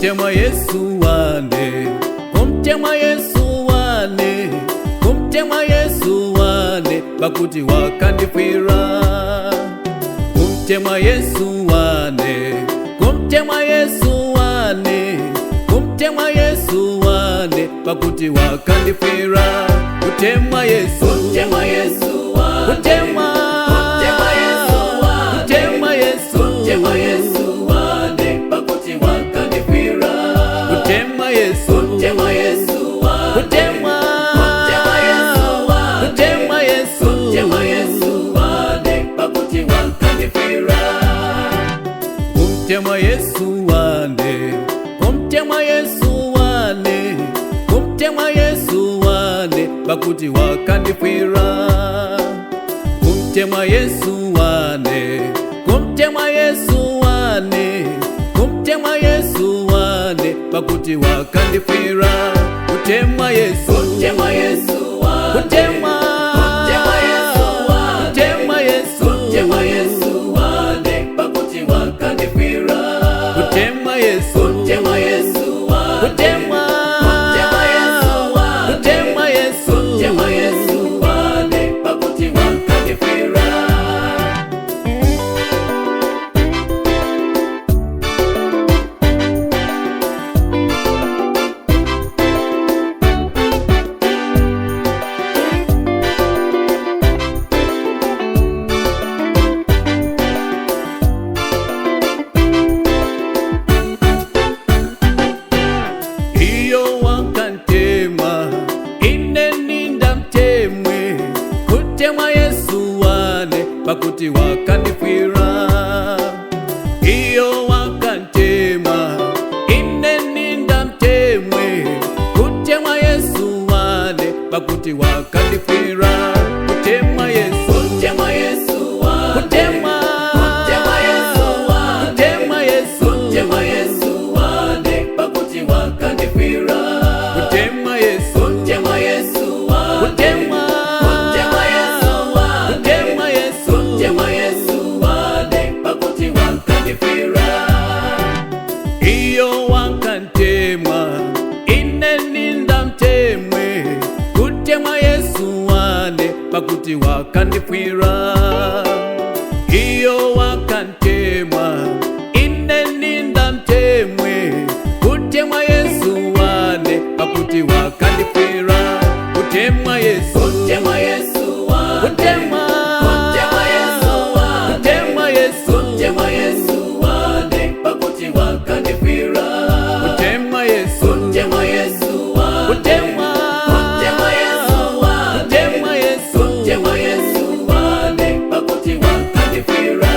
kumtema Yesu wane, kumtema Yesu wane, kumtema Yesu wane, pakuti wakandifira. Kumtema Yesu wane, kumtema Yesu wane, kumtema Yesu wane, pakuti wakandifira. Kutema Yesu, kutema Yesu wane, kutema Yesu wane, kutema Yesu, kutema Yesu wane, pakuti wakandifira. Kutema Yesu, kutema Yesu wane, kutema Yesu wane, kutema Yesu, kutema Yesu wane, pakuti wakandifira. Kumtema Yesu wane, kumtema Yesu wane, kumtema Yesu wane, pakuti wakandifira. Kumtema Yesu wane, kumtema Yesu wane, kumtema Yesu wane, pakuti wakandifira. Kutema Yesu, kutema Yesu wane, kutema Yesu wane, kutema Yesu, kutema Yesu wane, pakuti wakandifira. Kutema Yesu, kutema Yesu wane, kutema Yesu wane, kutema Yesu, kutema Yesu wane, pakuti wakandifira. Kutema Yesu wane, pakuti wakandifira. Iyo wakantema ineninda mtemwe. Kutema Yesu wane, pakuti wakandifira. Kutema Yesu, kutema Yesu wane, kutema Yesu wane, kutema Yesu, kutema Yesu wane, pakuti wakandifira. Kutema Yesu, kutema Yesu wane, kutema iyo wakantema ineninda mtemwe. Kutema Yesu wane, pakuti wakandifira. Iyo wakantema ineninda mtemwe. Kutema Yesu wane, pakuti wakandifira. Kutema Yesu, kutema Yesu wane, kutema Yesu wane, kutema Yesu, kutema Yesu wane, pakuti wakandifira. Kutema Yesu, kutema Yesu wane, kutema Yesu wane, kutema Yesu, kutema Yesu wane, pakuti wakandifira.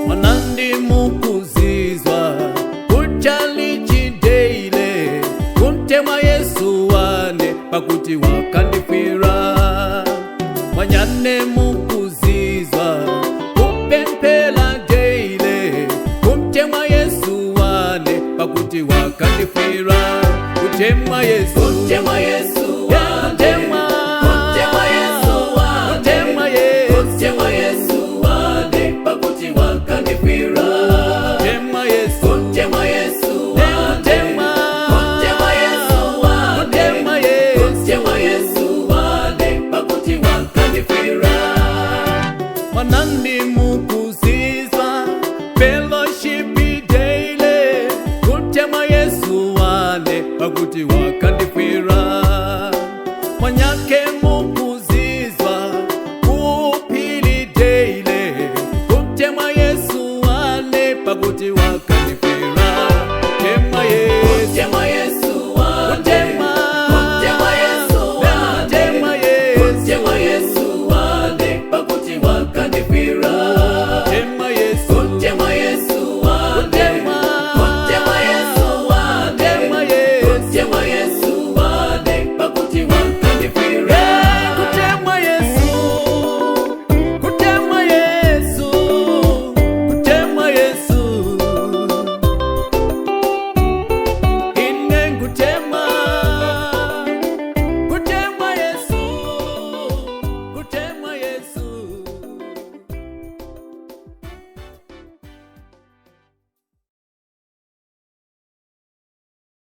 Manandi mukuzizwa kuchalichideile. Kumtema Yesu wane, pakuti wakandifira. Manyane mukuzizwa kupempela deile. Kumtema Yesu wane, pakuti wakandifira. Kutema Yesu, kutema Yesu wane, kutema Yesu wane, kutema Yesu, kutema Yesu wane, pakuti wakandifira. Kutema Yesu, kutema Yesu wane, kutema Yesu wane, kutema Yesu, kutema Yesu wane, pakuti wakandifira. Manandi mukuzizwa fellowship daily. Kutema Yesu wane, pakuti wakandifira. Manyake